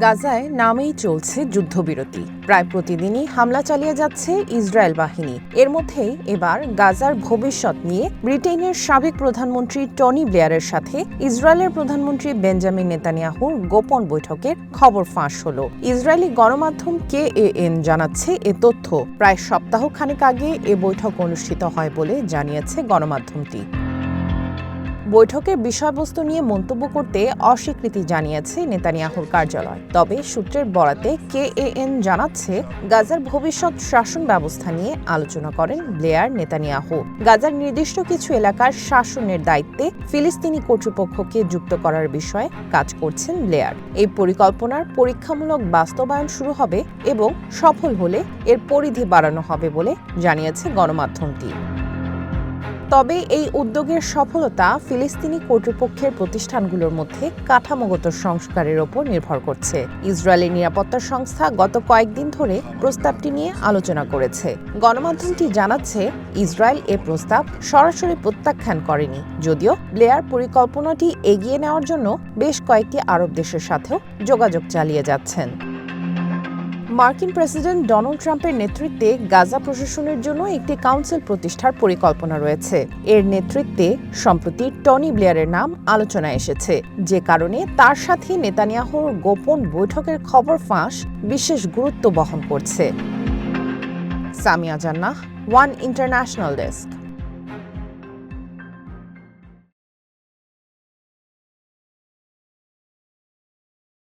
গাজায় নামেই চলছে যুদ্ধবিরতি। প্রায় প্রতিদিনই হামলা চালিয়ে যাচ্ছে ইসরায়েল বাহিনী। এর মধ্যেই এবার গাজার ভবিষ্যৎ নিয়ে ব্রিটেনের সাবেক প্রধানমন্ত্রী টনি ব্লেয়ারের সাথে ইসরায়েলের প্রধানমন্ত্রী বেঞ্জামিন নেতানিয়াহুর গোপন বৈঠকের খবর ফাঁস হলো। ইসরায়েলি গণমাধ্যম KAN জানাচ্ছে এ তথ্য প্রায় সপ্তাহখানেক আগে এ বৈঠক অনুষ্ঠিত হয় বলে জানিয়েছে গণমাধ্যমটি। বৈঠকের বিষয়বস্তু নিয়ে মন্তব্য করতে অস্বীকৃতি জানিয়েছে নেতানিয়াহুর কার্যালয়। তবে সূত্রের বরাতে KAN জানাচ্ছে গাজার ভবিষ্যৎ শাসন ব্যবস্থা নিয়ে আলোচনা করেন ব্লেয়ার নেতানিয়াহু। গাজার নির্দিষ্ট কিছু এলাকার শাসনের দায়িত্বে ফিলিস্তিনি কর্তৃপক্ষকে যুক্ত করার বিষয়ে কাজ করছেন ব্লেয়ার। এই পরিকল্পনার পরীক্ষামূলক বাস্তবায়ন শুরু হবে এবং সফল হলে এর পরিধি বাড়ানো হবে বলে জানিয়েছে গণমাধ্যমটি। তবে এই উদ্যোগের সফলতা ফিলিস্তিনি কর্তৃপক্ষের প্রতিষ্ঠানগুলোর মধ্যে কাঠামোগত সংস্কারের ওপর নির্ভর করছে। ইসরায়েলের নিরাপত্তা সংস্থা গত কয়েকদিন ধরে প্রস্তাবটি নিয়ে আলোচনা করেছে। গণমাধ্যমটি জানাচ্ছে ইসরায়েল এ প্রস্তাব সরাসরি প্রত্যাখ্যান করেনি, যদিও ব্লেয়ার পরিকল্পনাটি এগিয়ে নেওয়ার জন্য বেশ কয়েকটি আরব দেশের সাথেও যোগাযোগ চালিয়ে যাচ্ছেন। মার্কিন প্রেসিডেন্ট ডোনাল্ড ট্রাম্পের নেতৃত্বে গাজা প্রশাসনের জন্য একটি কাউন্সিল প্রতিষ্ঠার পরিকল্পনা রয়েছে। এর নেতৃত্বে সম্প্রতি টনি ব্লেয়ারের নাম আলোচনায় এসেছে, যে কারণে তার সাথে নেতানিয়াহুর গোপন বৈঠকের খবর ফাঁস বিশেষ গুরুত্ব বহন করছে। সামিয়া জান্নাহ, ওয়ান ইন্টারন্যাশনাল ডেস্ক।